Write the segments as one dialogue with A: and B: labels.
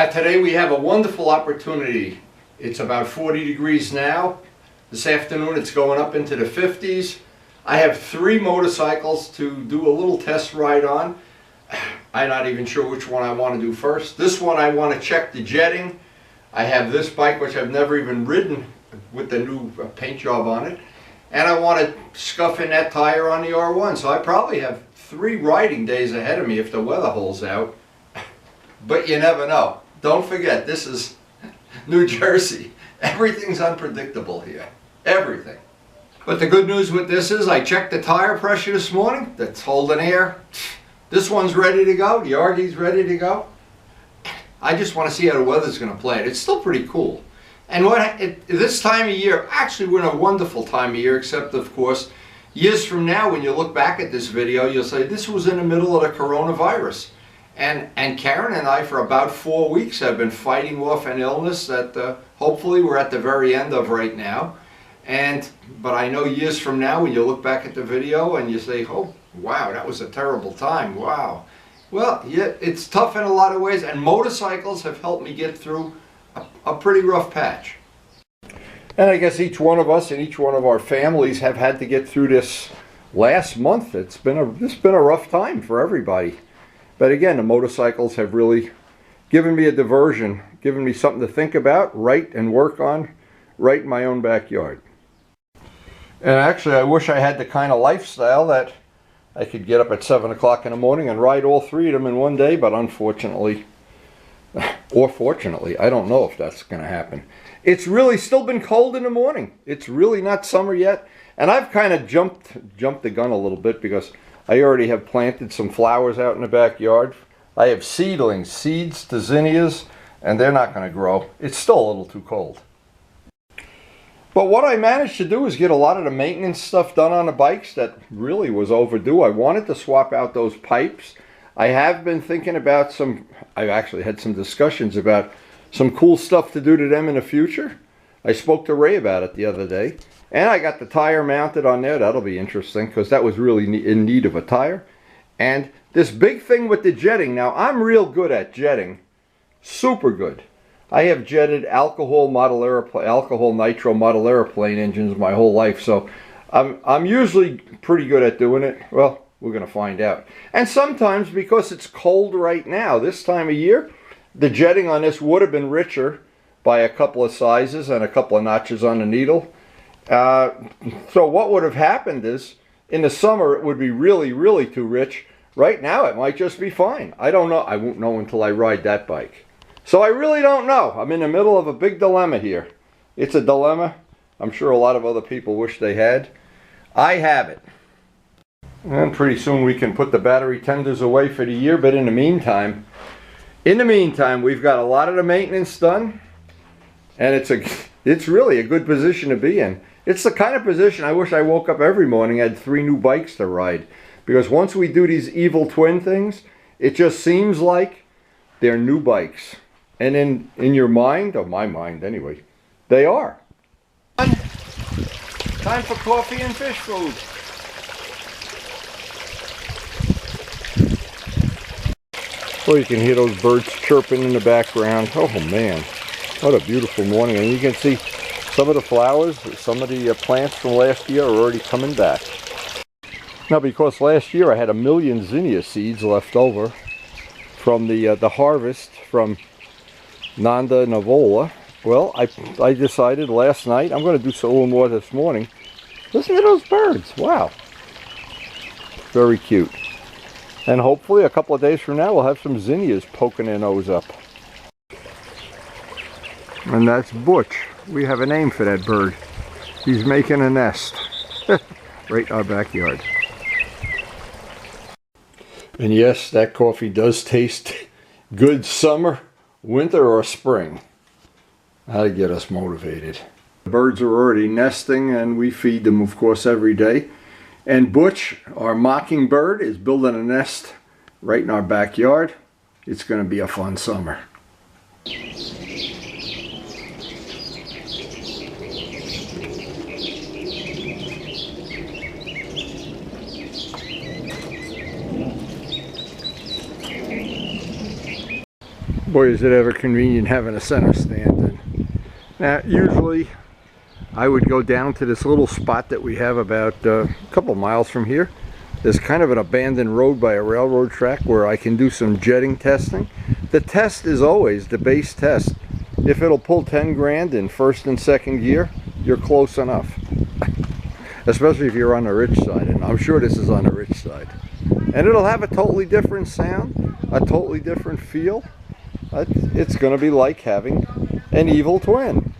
A: Today we have a wonderful opportunity. It's about 40 degrees now. This afternoon it's going up into the 50s. I have 3 motorcycles to do a little test ride on. I'm not even sure which one I want to do first. This one I want to check the jetting. I have this bike which I've never even ridden with the new paint job on it. And I want to scuff in that tire on the R1. So I probably have 3 riding days ahead of me if the weather holds out. But you never know. Don't forget, this is New Jersey. Everything's unpredictable here. Everything. But the good news with this is I checked the tire pressure this morning. That's holding air. This one's ready to go. The RD's ready to go. I just want to see how the weather's going to play it. It's still pretty cool. And this time of year, actually we're in a wonderful time of year, except of course, years from now when you look back at this video, you'll say this was in the middle of the coronavirus. And Karen and I for about 4 weeks have been fighting off an illness that hopefully we're at the very end of right now. But I know years from now when you look back at the video and you say, oh wow, that was a terrible time, wow. Well, yeah, it's tough in a lot of ways, and motorcycles have helped me get through a pretty rough patch. And I guess each one of us and each one of our families have had to get through this last month. It's been a rough time for everybody. But again, the motorcycles have really given me a diversion, given me something to think about, write and work on, right in my own backyard. And actually, I wish I had the kind of lifestyle that I could get up at 7 o'clock in the morning and ride all 3 of them in one day, but unfortunately, or fortunately, I don't know if that's going to happen. It's really still been cold in the morning. It's really not summer yet, and I've kind of jumped the gun a little bit because I already have planted some flowers out in the backyard. I have seedlings, seeds to zinnias, and they're not going to grow. It's still a little too cold. But what I managed to do is get a lot of the maintenance stuff done on the bikes that really was overdue. I wanted to swap out those pipes. I have been thinking about I've actually had some discussions about some cool stuff to do to them in the future. I spoke to Ray about it the other day. And I got the tire mounted on there. That'll be interesting because that was really in need of a tire. And this big thing with the jetting. Now, I'm real good at jetting. Super good. I have jetted alcohol nitro model airplane engines my whole life. So I'm usually pretty good at doing it. Well, we're going to find out. And sometimes because it's cold right now, this time of year, the jetting on this would have been richer by a couple of sizes and a couple of notches on the needle. So what would have happened is, in the summer it would be really, really too rich. Right now it might just be fine. I don't know. I won't know until I ride that bike. So I really don't know. I'm in the middle of a big dilemma here. It's a dilemma I'm sure a lot of other people wish they had. I have it. And pretty soon we can put the battery tenders away for the year, but in the meantime, we've got a lot of the maintenance done, and it's really a good position to be in. It's the kind of position I wish I woke up every morning and had 3 new bikes to ride. Because once we do these evil twin things, it just seems like they're new bikes. And in your mind, or my mind anyway, they are. Time for coffee and fish food. Well, you can hear those birds chirping in the background. Oh man, what a beautiful morning. And you can see some of the flowers, some of the plants from last year are already coming back. Now, because last year I had 1 million zinnia seeds left over from the harvest from Nanda Navola, well, I decided last night, I'm going to do a little more this morning. Listen to those birds. Wow. Very cute. And hopefully a couple of days from now we'll have some zinnias poking their nose up. And that's Butch. We have a name for that bird. He's making a nest right in our backyard. And yes, that coffee does taste good summer, winter, or spring. That'll get us motivated. The birds are already nesting and we feed them, of course, every day. And Butch, our mockingbird, is building a nest right in our backyard. It's going to be a fun summer. Boy, is it ever convenient having a center stand in. Now, usually I would go down to this little spot that we have about a couple miles from here. There's kind of an abandoned road by a railroad track where I can do some jetting testing. The test is always the base test. If it'll pull 10 grand in first and second gear, you're close enough. Especially if you're on the rich side, and I'm sure this is on the rich side. And it'll have a totally different sound, a totally different feel. It's going to be like having an evil twin.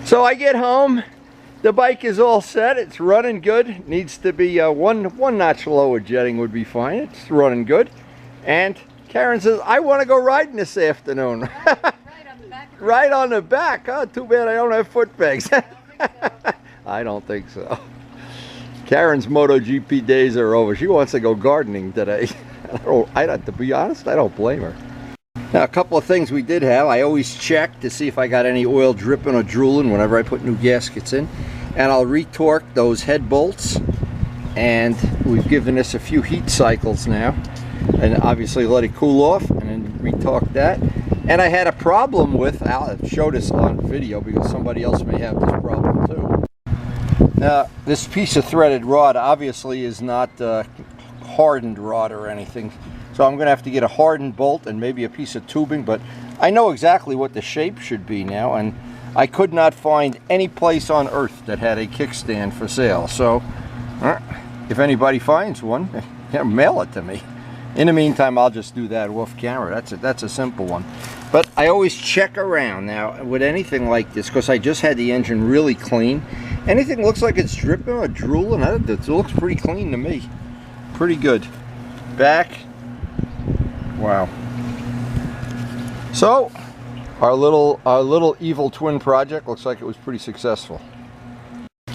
A: So I get home, the bike is all set, it's running good. Needs to be one notch lower jetting would be fine. It's running good. And Karen says, I want to go riding this afternoon.
B: Right on the back.
A: Right on the back. Oh, too bad I don't have foot pegs. I don't think so. Karen's MotoGP days are over. She wants to go gardening today. To be honest, I don't blame her.
B: Now, a couple of things we did have. I always check to see if I got any oil dripping or drooling whenever I put new gaskets in. And I'll retorque those head bolts. And we've given this a few heat cycles now. And obviously let it cool off and then retorque that. And I had a problem with, I'll show this on video because somebody else may have this problem too. Now, this piece of threaded rod obviously is not hardened rod or anything. So I'm going to have to get a hardened bolt and maybe a piece of tubing, but I know exactly what the shape should be now, and I could not find any place on earth that had a kickstand for sale. So if anybody finds one, mail it to me. In the meantime, I'll just do that off camera. That's a simple one. But I always check around now with anything like this because I just had the engine really clean. Anything looks like it's dripping or drooling, it looks pretty clean to me. Pretty good. Back. Wow. So our little evil twin project looks like it was pretty successful.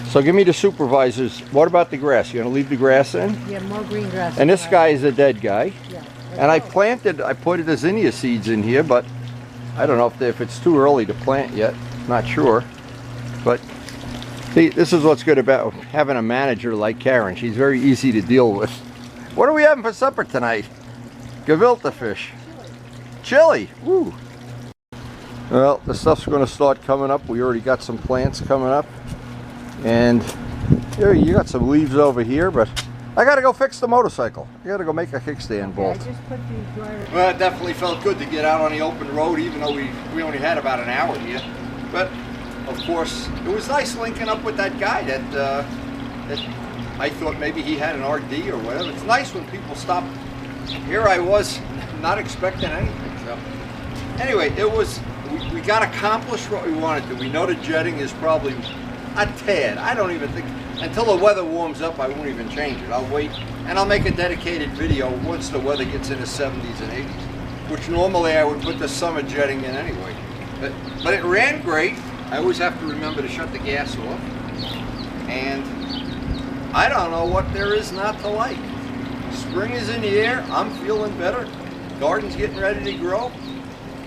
B: So give me the supervisors. What about the grass? You gonna leave the grass in?
C: Yeah, more green grass.
B: And this guy is a dead guy.
C: Yeah.
B: And I put the zinnia seeds in here, but I don't know if it's too early to plant yet. Not sure. But see, this is what's good about having a manager like Karen. She's very easy to deal with. What are we having for supper tonight? Gefilte fish. Chili. Woo. Well, the stuff's going to start coming up. We already got some plants coming up. And here you got some leaves over here, but I got to go fix the motorcycle. I got to go make a kickstand bolt.
C: I just put the dryer.
B: Well, it definitely felt good to get out on the open road, even though we only had about an hour here. But of course, it was nice linking up with that guy that I thought maybe he had an RD or whatever. It's nice when people stop. Here I was, not expecting anything. So anyway, we got accomplished what we wanted to. We know the jetting is probably a tad. I don't even think, until the weather warms up, I won't even change it. I'll wait, and I'll make a dedicated video once the weather gets in the 70s and 80s, which normally I would put the summer jetting in anyway. But it ran great. I always have to remember to shut the gas off. And I don't know what there is not to like. Spring is in the air. I'm feeling better. Garden's getting ready to grow.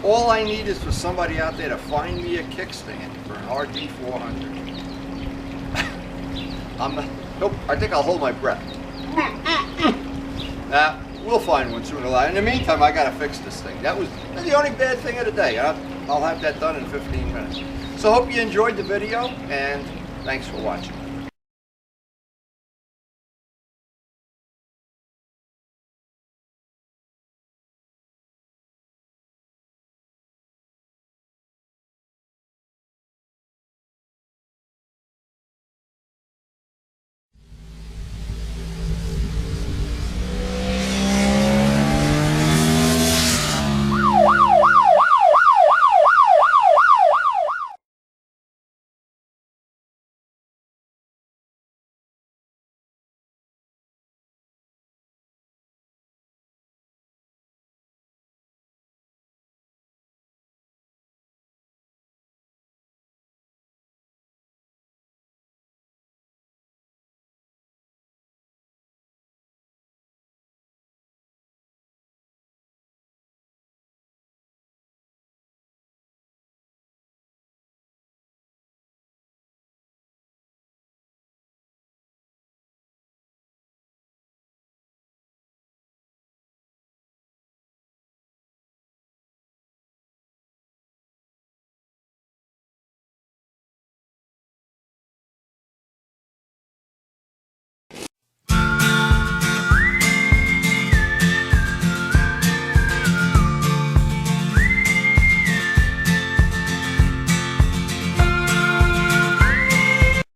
B: All I need is for somebody out there to find me a kickstand for an RD 400. Nope, I think I'll hold my breath. We'll find one sooner or later. In the meantime, I gotta fix this thing. That was the only bad thing of the day. I'll have that done in 15 minutes. So hope you enjoyed the video, and thanks for watching.